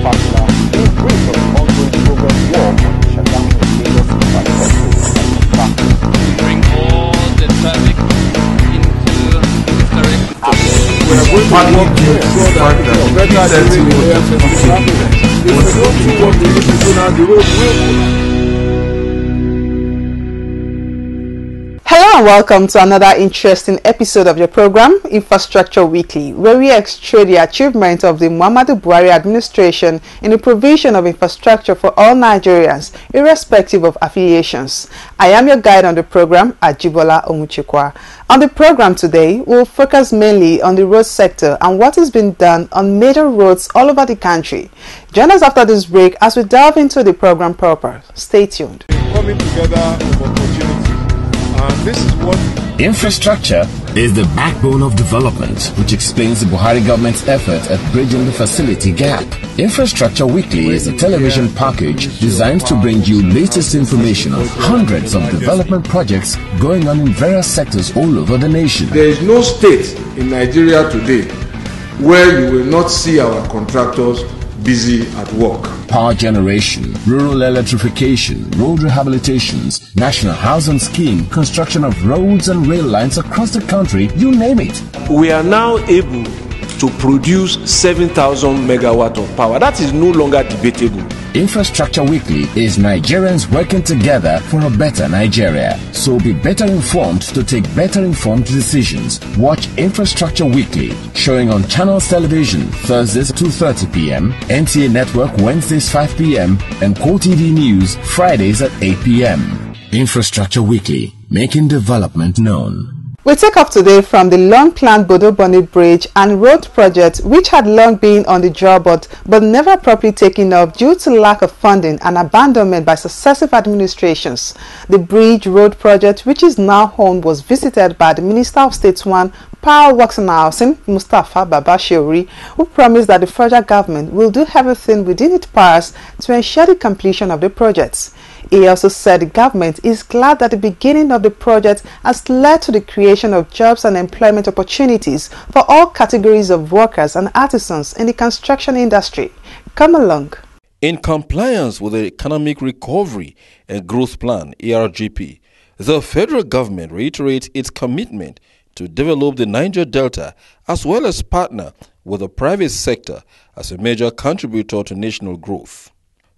partner in brief of ongoing progress work on the shutdown of Lagos infrastructure. Bring all the traffic into this direction. We are going to work to ensure that better during the traffic. If we don't do what we need to do now, the road will. Hello and welcome to another interesting episode of your program, Infrastructure Weekly, where we extract the achievement of the Muhammadu Buhari administration in the provision of infrastructure for all Nigerians, irrespective of affiliations. I am your guide on the program, Ajibola Omuchikwa. On the program today, we'll focus mainly on the road sector and what is being done on major roads all over the country. Join us after this break as we delve into the program proper. Stay tuned. Coming together of opportunities. This is what infrastructure is the backbone of development, which explains the Buhari government's effort at bridging the facility gap. Infrastructure Weekly is a television package designed to bring you latest information on hundreds of development projects going on in various sectors all over the nation. There is no state in Nigeria today where you will not see our contractors busy at work. Power generation, rural electrification, road rehabilitations, national housing scheme, construction of roads and rail lines across the country, you name it. We are now able to produce 7,000 megawatt of power. That is no longer debatable. Infrastructure Weekly is Nigerians working together for a better Nigeria. So be better informed to take better informed decisions. Watch Infrastructure Weekly, showing on Channels Television, Thursdays 2:30 p.m., NTA Network Wednesdays 5 p.m., and QTV News Fridays at 8 p.m. Infrastructure Weekly, making development known. We take off today from the long-planned Bodo-Boni Bridge and road project, which had long been on the drawboard but never properly taken up due to lack of funding and abandonment by successive administrations. The bridge road project, which is now home, was visited by the Minister of State 1, Power Works and Housing, Mustafa Babashiori, who promised that the federal government will do everything within its powers to ensure the completion of the projects. He also said the government is glad that the beginning of the project has led to the creation of jobs and employment opportunities for all categories of workers and artisans in the construction industry. Come along. In compliance with the Economic Recovery and Growth Plan, ERGP, the federal government reiterates its commitment to develop the Niger Delta as well as partner with the private sector as a major contributor to national growth.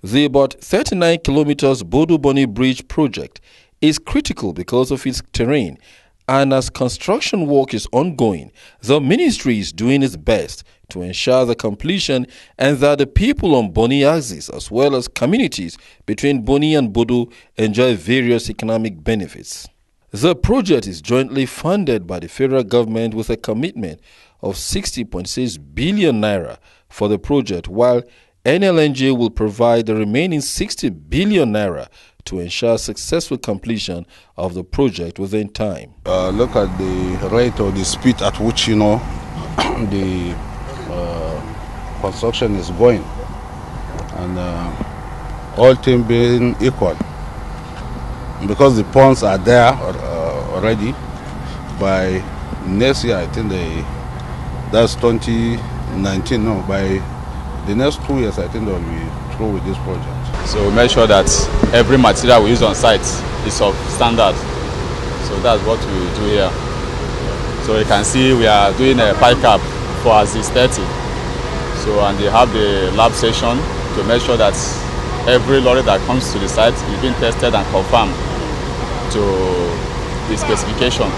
The about 39 kilometers Bodo-Boni Bridge project is critical because of its terrain, and as construction work is ongoing, the ministry is doing its best to ensure the completion and that the people on Boni axis as well as communities between Boni and Bodo enjoy various economic benefits. The project is jointly funded by the federal government with a commitment of 60.6 billion naira for the project, while NLNJ will provide the remaining 60 billion naira to ensure successful completion of the project within time. Look at the rate or the speed at which the construction is going, and all things being equal, because the ponds are there already. By next year, I think that's 2019. No, by the next 2 years, I think they'll be through with this project. So we make sure that every material we use on site is of standard. So that's what we do here. So you can see we are doing a pipe cap for Aziz 30. So, and they have the lab session to make sure that every lorry that comes to the site is being tested and confirmed to the specification.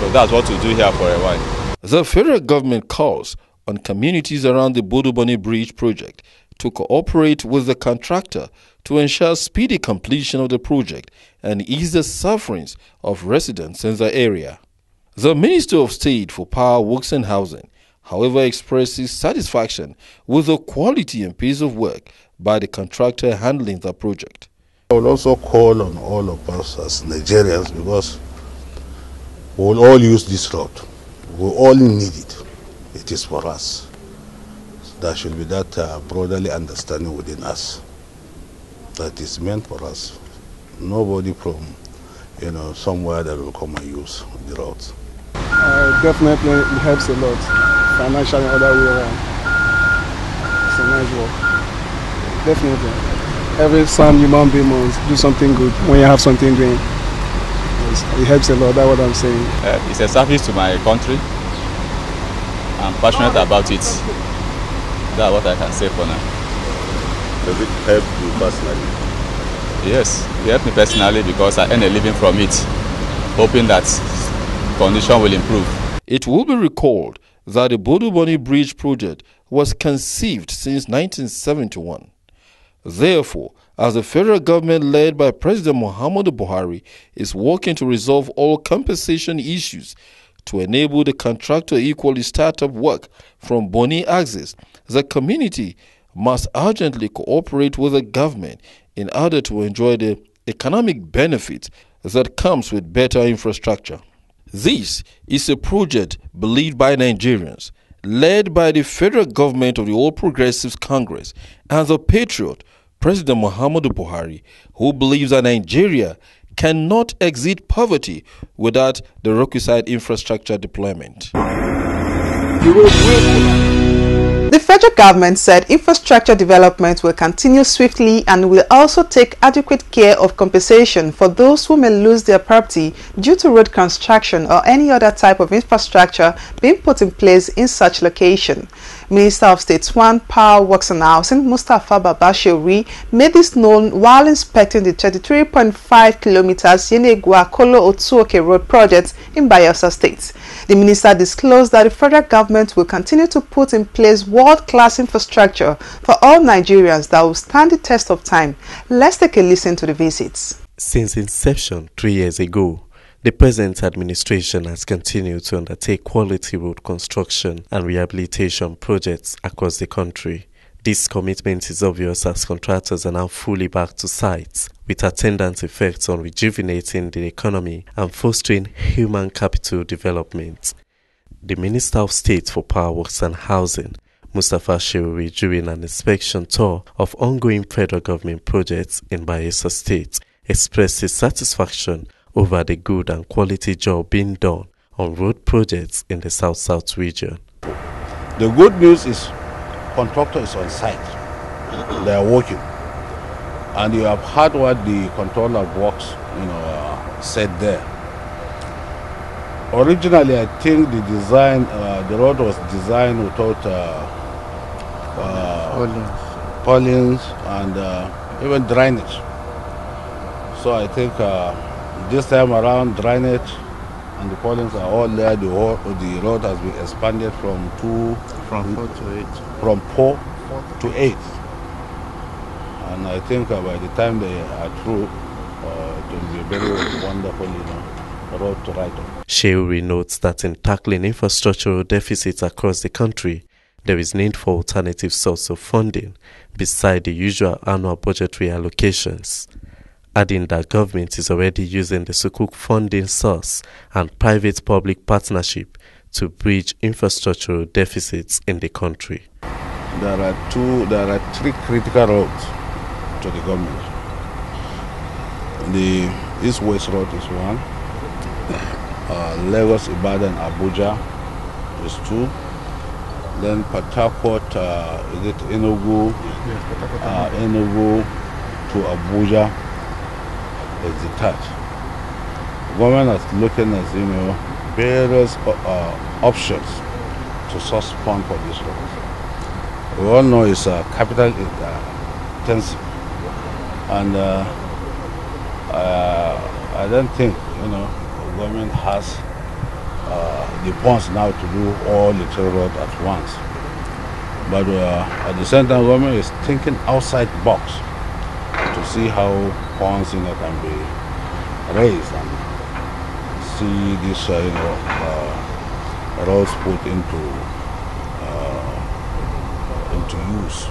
So that's what we do here for a while. The federal government calls on communities around the Bodo-Boni Bridge project to cooperate with the contractor to ensure speedy completion of the project and ease the sufferings of residents in the area. The Minister of State for Power, Works and Housing, however, expresses satisfaction with the quality and pace of work by the contractor handling the project. I will also call on all of us as Nigerians, because we will all use this road. We all need it. It is for us. There should be that brotherly understanding within us. That is meant for us. Nobody from somewhere that will come and use the roads. Definitely it helps a lot, financially and other way around. a nice work. Definitely. Every some human being must do something good when you have something doing. It helps a lot, that's what I'm saying. It's a service to my country. I'm passionate about it. That's what I can say for now. Does it help you personally? Yes, it helped me personally because I earn a living from it, hoping that condition will improve. It will be recalled that the Bodo Boni Bridge project was conceived since 1971. Therefore, as the federal government led by President Muhammadu Buhari is working to resolve all compensation issues to enable the contractor equally start up work from Boni axis, the community must urgently cooperate with the government in order to enjoy the economic benefit that comes with better infrastructure. This is a project believed by Nigerians, led by the federal government of the All Progressives Congress and the patriot, President Muhammadu Buhari, who believes that Nigeria cannot exit poverty without the requisite infrastructure deployment. The federal government said infrastructure development will continue swiftly and will also take adequate care of compensation for those who may lose their property due to road construction or any other type of infrastructure being put in place in such location. Minister of State 1 Power Works and Housing, Mustapha Babashiri, made this known while inspecting the 33.5 kilometers Yenegua-Kolo Otuoke Road project in Bayelsa State. The minister disclosed that the federal government will continue to put in place world-class infrastructure for all Nigerians that will stand the test of time. Let's take a listen to the visits. Since inception 3 years ago, the present administration has continued to undertake quality road construction and rehabilitation projects across the country. This commitment is obvious as contractors are now fully back to sites, with attendant effects on rejuvenating the economy and fostering human capital development. The Minister of State for Power Works and Housing, Mustapha Sheuri, during an inspection tour of ongoing federal government projects in Bayelsa State, expressed his satisfaction over the good and quality job being done on road projects in the South-South region. The good news is contractor is on site. They are working. And you have heard what the controller of works said there. Originally, I think the design, the road was designed without pollens and even drainage. So I think this time around, drainage and the pollens are all there. The road has been expanded from 4 to 8. And I think by the time they are through, it will be a very wonderful, road to ride on. Sheuri notes that in tackling infrastructural deficits across the country, there is need for alternative source of funding beside the usual annual budgetary allocations, adding that government is already using the Sukuk funding source and private-public partnership to bridge infrastructural deficits in the country. There are 3 critical roads to the government. The East-West Road is 1. Lagos, Ibadan, Abuja is 2. Then Port Harcourt, is it Enugu? Yes, Enugu to Abuja is the 3rd. The government is looking at various options to source fund for this road. We all know it's capital intensive, and I don't think the government has the funds now to do all the 3 roads at once. But at the same time, government is thinking outside the box to see how funds can be raised and see this roads put into use.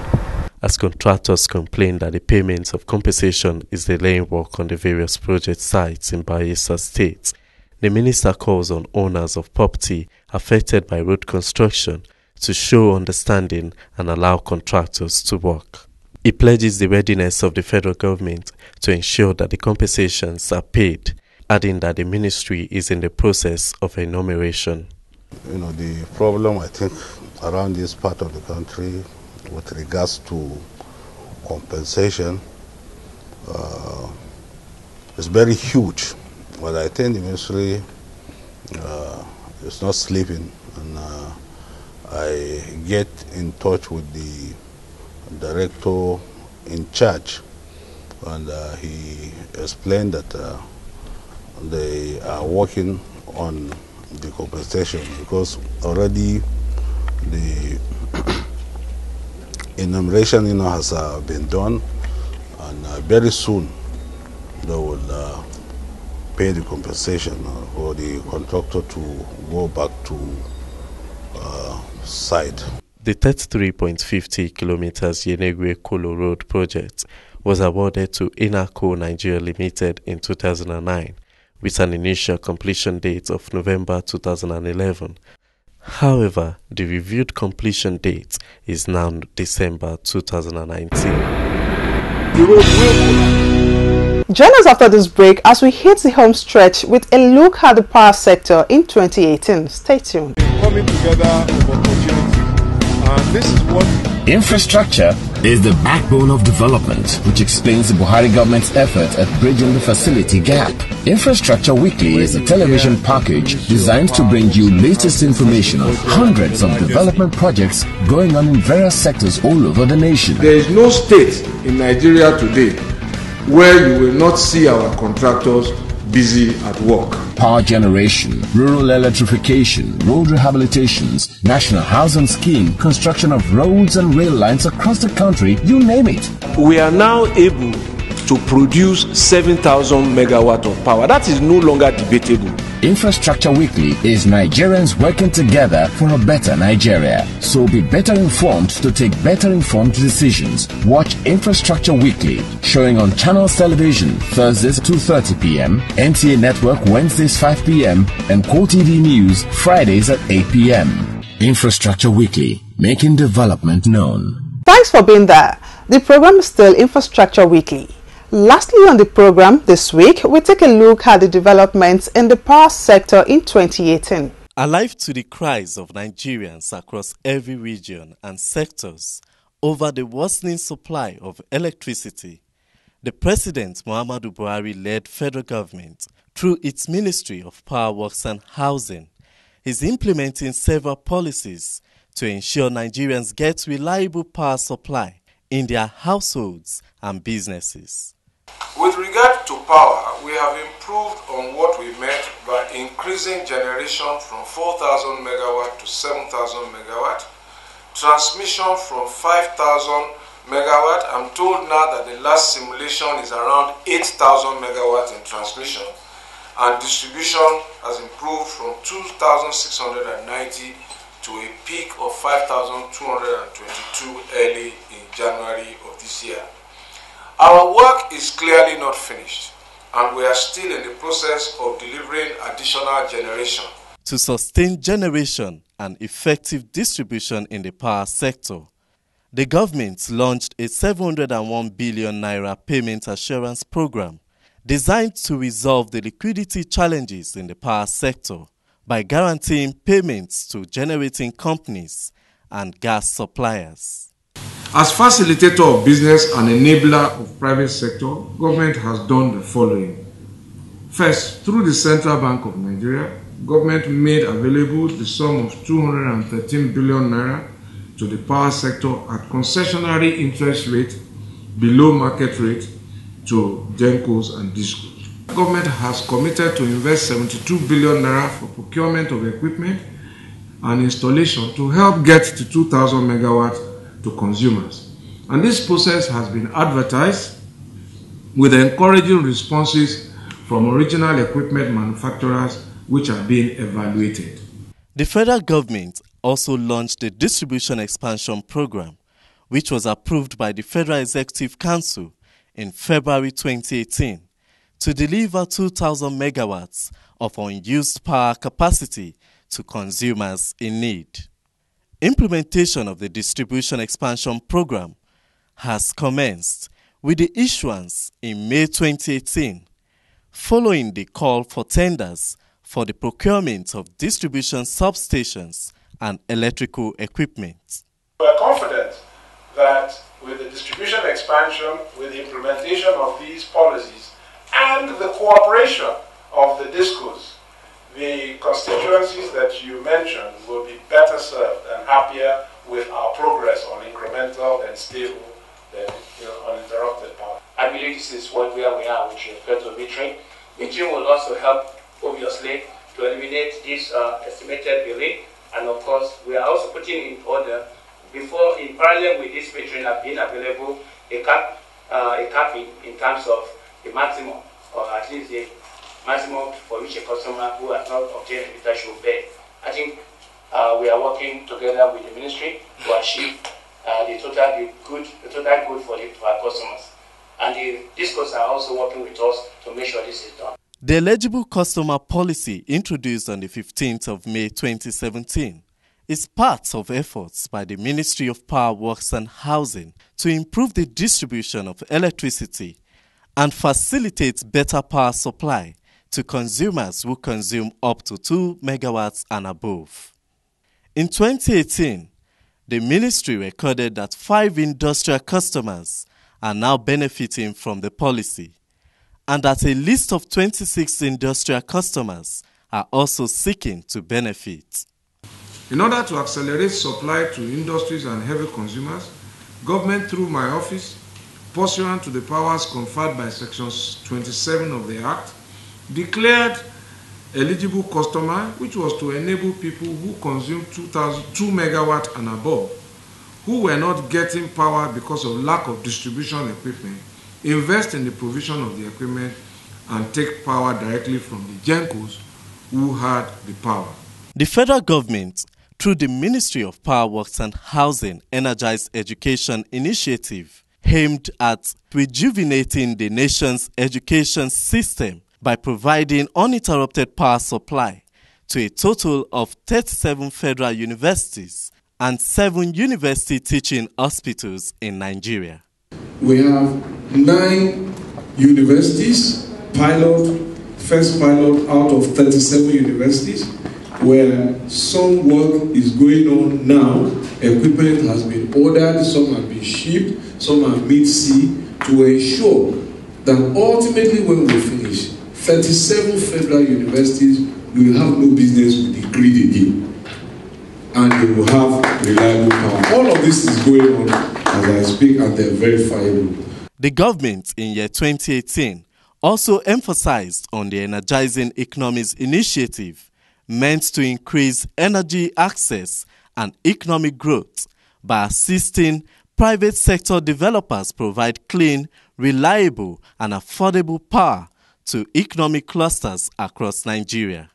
As contractors complain that the payment of compensation is delaying work on the various project sites in Bayelsa State, the minister calls on owners of property affected by road construction to show understanding and allow contractors to work. He pledges the readiness of the federal government to ensure that the compensations are paid, adding that the ministry is in the process of enumeration. The problem, I think, around this part of the country with regards to compensation is very huge. But I think the ministry is not sleeping, and I get in touch with the director in charge, and he explained that they are working on the compensation because already the enumeration has been done, and very soon they will pay the compensation for the contractor to go back to site. The 33.50 kilometers Yenegwe-Kolo Road project was awarded to Inaco Nigeria Limited in 2009 with an initial completion date of November 2011. However, the reviewed completion date is now December 2019. Join us after this break as we hit the home stretch with a look at the power sector in 2018. Stay tuned. Coming together of opportunities, and this is what Infrastructure is the backbone of development, which explains the Buhari government's effort at bridging the facility gap. Infrastructure Weekly is a television package designed to bring you latest information on hundreds of development projects going on in various sectors all over the nation. there is no state in Nigeria today where you will not see our contractors busy at work. Power generation, rural electrification, road rehabilitations, national housing scheme, construction of roads and rail lines across the country, you name it. We are now able to produce 7,000 megawatt of power. That is no longer debatable. Infrastructure Weekly is Nigerians working together for a better Nigeria. So be better informed to take better informed decisions. Watch Infrastructure Weekly, showing on Channels Television Thursdays 2:30 p.m., NTA Network Wednesdays 5 p.m., and QTV News Fridays at 8 p.m. Infrastructure Weekly, making development known. Thanks for being there. The program is still Infrastructure Weekly. Lastly on the program this week, we take a look at the developments in the power sector in 2018. Alive to the cries of Nigerians across every region and sectors over the worsening supply of electricity, the President Muhammadu Buhari-led federal government, through its Ministry of Power Works and Housing, is implementing several policies to ensure Nigerians get reliable power supply in their households and businesses. With regard to power, we have improved on what we met by increasing generation from 4,000 megawatt to 7,000 megawatt, transmission from 5,000 megawatt. I'm told now that the last simulation is around 8,000 megawatt in transmission, and distribution has improved from 2,690 to a peak of 5,222 early in January of this year. Our work is clearly not finished, and we are still in the process of delivering additional generation. To sustain generation and effective distribution in the power sector, the government launched a 701 billion naira payment assurance program designed to resolve the liquidity challenges in the power sector by guaranteeing payments to generating companies and gas suppliers. As facilitator of business and enabler of private sector, government has done the following. First, through the Central Bank of Nigeria, government made available the sum of 213 billion naira to the power sector at concessionary interest rate below market rate to GENCOs and DISCOs. Government has committed to invest 72 billion naira for procurement of equipment and installation to help get to 2,000 megawatt to consumers. And this process has been advertised with encouraging responses from original equipment manufacturers which are being evaluated. The federal government also launched the Distribution Expansion Program, which was approved by the Federal Executive Council in February 2018 to deliver 2,000 megawatts of unused power capacity to consumers in need. Implementation of the Distribution Expansion Program has commenced with the issuance in May 2018, following the call for tenders for the procurement of distribution substations and electrical equipment. We are confident that with the distribution expansion, with the implementation of these policies, and the cooperation of the DISCOs, the constituencies that you mentioned will be better served and happier with our progress on incremental and stable and uninterrupted power. I believe this is where we are with respect to metering. Metering will also help, obviously, to eliminate this estimated billing. And of course, we are also putting in order, before, in parallel with this metering being available, a capping in terms of the maximum, or at least the maximum for which a customer who has not obtained a meter should pay. I think we are working together with the ministry to achieve the total good for our customers. And the DISCOs are also working with us to make sure this is done. The eligible customer policy, introduced on the 15th of May 2017, is part of efforts by the Ministry of Power, Works and Housing to improve the distribution of electricity and facilitate better power supply to consumers who consume up to 2 megawatts and above. In 2018, the ministry recorded that 5 industrial customers are now benefiting from the policy, and that a list of 26 industrial customers are also seeking to benefit. In order to accelerate supply to industries and heavy consumers, government through my office, pursuant to the powers conferred by Section 27 of the Act, declared eligible customer, which was to enable people who consume 2 megawatt and above, who were not getting power because of lack of distribution equipment, invest in the provision of the equipment and take power directly from the GENCOs who had the power. The federal government, through the Ministry of Power, Works and Housing, energized education initiative aimed at rejuvenating the nation's education system by providing uninterrupted power supply to a total of 37 federal universities and 7 university teaching hospitals in Nigeria. We have 9 universities, first pilot out of 37 universities, where some work is going on now. Equipment has been ordered, some have been shipped, some are mid-sea, to ensure that ultimately when we finish, 37 federal universities will have no business with the grid again, and they will have reliable power. All of this is going on as I speak, and they're verifiable. The government in year 2018 also emphasized on the Energizing Economies initiative, meant to increase energy access and economic growth by assisting private sector developers provide clean, reliable and affordable power to economic clusters across Nigeria.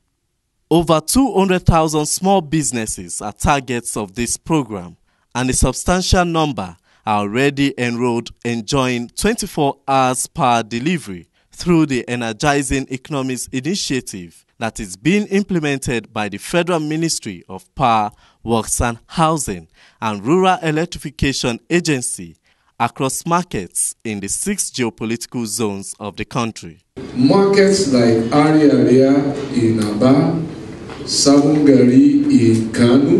Over 200,000 small businesses are targets of this program, and a substantial number are already enrolled enjoying 24 hours power delivery through the Energizing Economies initiative that is being implemented by the Federal Ministry of Power, Works and Housing and Rural Electrification Agency across markets in the 6 geopolitical zones of the country. Markets like Area in Aba, Sabongari in Kano,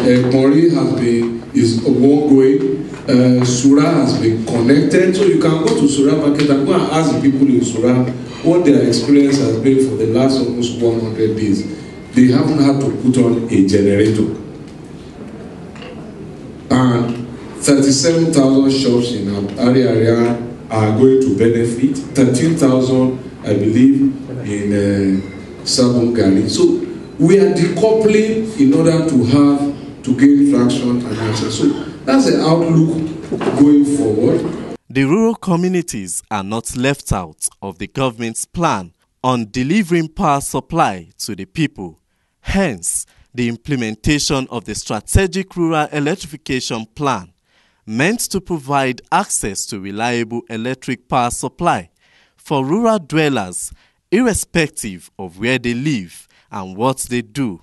Ekmori is ongoing. Sura has been connected, so you can go to Sura market and go and ask the people in Sura what their experience has been for the last almost 100 days. They haven't had to put on a generator. And 37,000 shops in area are going to benefit. 13,000, I believe, in Sabongari. So we are decoupling in order to gain traction and access. So that's the outlook going forward. The rural communities are not left out of the government's plan on delivering power supply to the people. Hence, the implementation of the Strategic Rural Electrification Plan, meant to provide access to reliable electric power supply for rural dwellers, irrespective of where they live and what they do.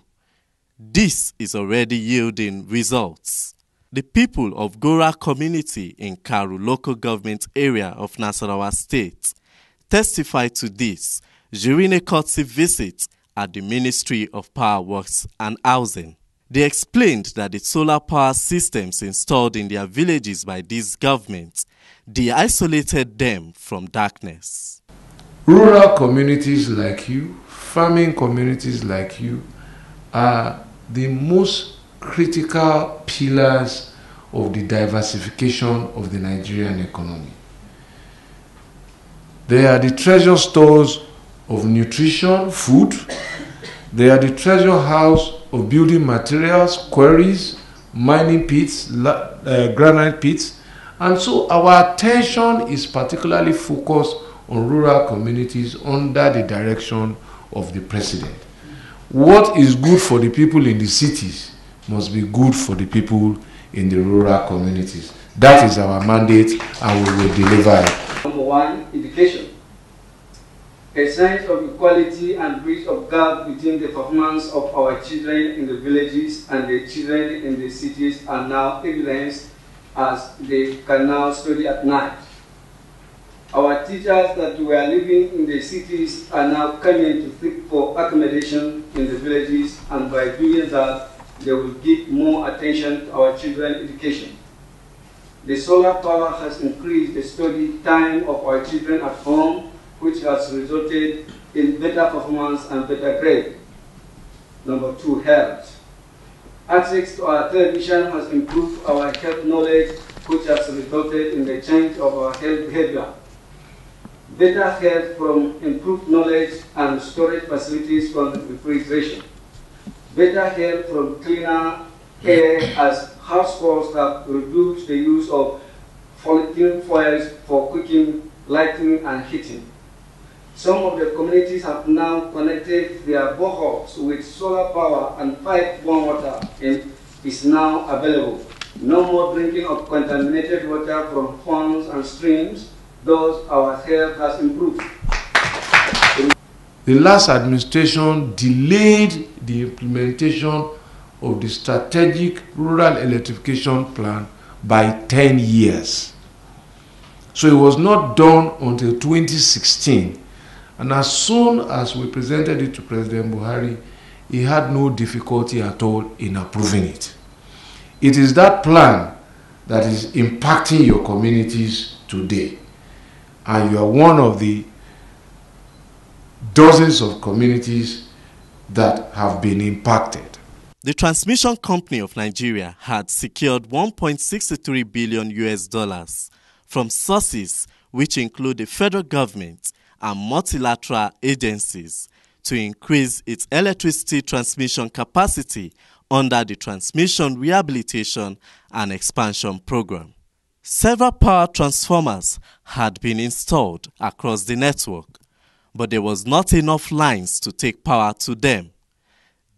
This is already yielding results. The people of Gora community in Karu local government area of Nasarawa State testified to this during a courtesy visit at the Ministry of Power, Works and Housing. They explained that the solar power systems installed in their villages by these governments de-isolated them from darkness. Rural communities like you, farming communities like you, are the most critical pillars of the diversification of the Nigerian economy. They are the treasure stores of nutrition, food. They are the treasure house of building materials, quarries, mining pits, granite pits. And so our attention is particularly focused on rural communities under the direction of the president. What is good for the people in the cities must be good for the people in the rural communities. That is our mandate, and we will deliver it. Number one, education. A sense of equality and bridge of gap between the performance of our children in the villages and the children in the cities are now evidenced as they can now study at night. Our teachers that were living in the cities are now coming to seek for accommodation in the villages, and by doing that, they will give more attention to our children's education. The solar power has increased the study time of our children at home, which has resulted in better performance and better grade. Number two, health. Access to our television has improved our health knowledge, which has resulted in the change of our health behavior. Better health from improved knowledge and storage facilities from refrigeration. Better health from cleaner air as households have reduced the use of fossil fuels for cooking, lighting, and heating. Some of the communities have now connected their boreholes with solar power, and pipe-borne water is now available. No more drinking of contaminated water from ponds and streams. Thus, our health has improved. The last administration delayed the implementation of the strategic rural electrification plan by 10 years. So it was not done until 2016. And as soon as we presented it to President Buhari, he had no difficulty at all in approving it. It is that plan that is impacting your communities today. And you are one of the dozens of communities that have been impacted. The Transmission Company of Nigeria had secured $1.63 billion from sources which include the federal government and multilateral agencies to increase its electricity transmission capacity under the Transmission Rehabilitation and Expansion Program. Several power transformers had been installed across the network, but there was not enough lines to take power to them.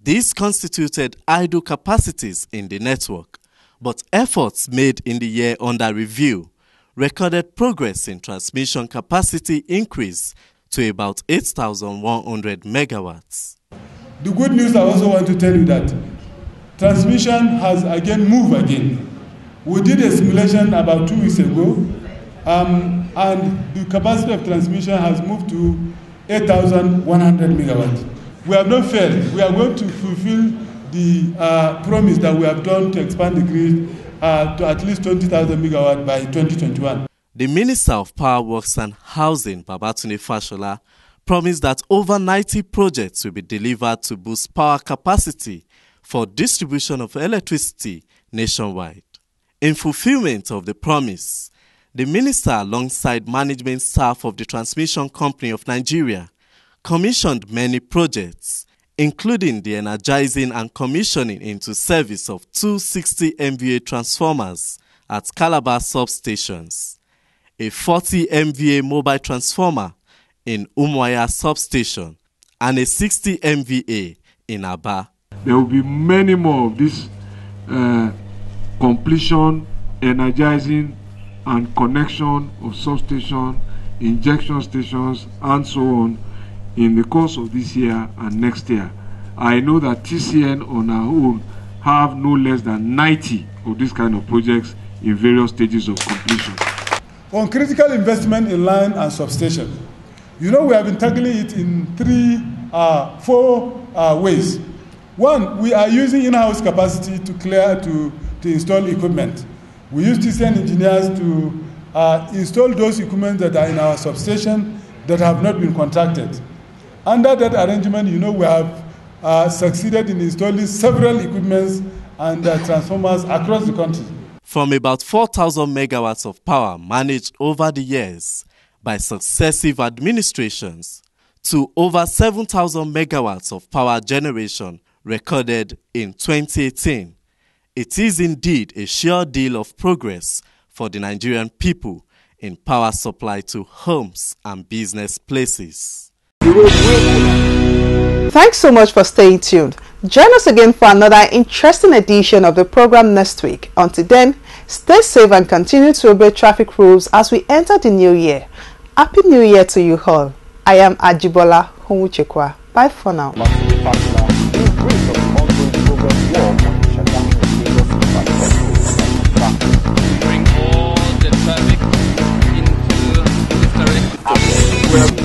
These constituted idle capacities in the network, but efforts made in the year under review recorded progress in transmission capacity increase to about 8,100 megawatts. The good news, I also want to tell you that transmission has again moved again. We did a simulation about 2 weeks ago, and the capacity of transmission has moved to 8,100 megawatts. We have not failed. We are going to fulfill the promise that we have done to expand the grid to at least 20,000 megawatts by 2021. The Minister of Power Works and Housing, Babatunde Fashola, promised that over 90 projects will be delivered to boost power capacity for distribution of electricity nationwide. In fulfillment of the promise, the minister, alongside management staff of the Transmission Company of Nigeria, commissioned many projects, including the energizing and commissioning into service of 260 MVA transformers at Calabar substations, a 40 MVA mobile transformer in Umuahia substation, and a 60 MVA in Aba. There will be many more of this completion, energizing, and connection of substation, injection stations, and so on in the course of this year and next year. I know that TCN on our own have no less than 90 of these kind of projects in various stages of completion. On critical investment in line and substation, you know we have been tackling it in four ways. One, we are using in-house capacity to install equipment. We use TCN engineers to install those equipment that are in our substation that have not been contracted. Under that arrangement, we have succeeded in installing several equipments and transformers across the country. From about 4,000 megawatts of power managed over the years by successive administrations to over 7,000 megawatts of power generation recorded in 2018, it is indeed a sure deal of progress for the Nigerian people in power supply to homes and business places. Thanks so much for staying tuned. Join us again for another interesting edition of the program next week. Until then, stay safe and continue to obey traffic rules as we enter the new year. Happy New Year to you all. I am Ajibola Honwuchekwa. Bye for now. Bring all the traffic into this direction.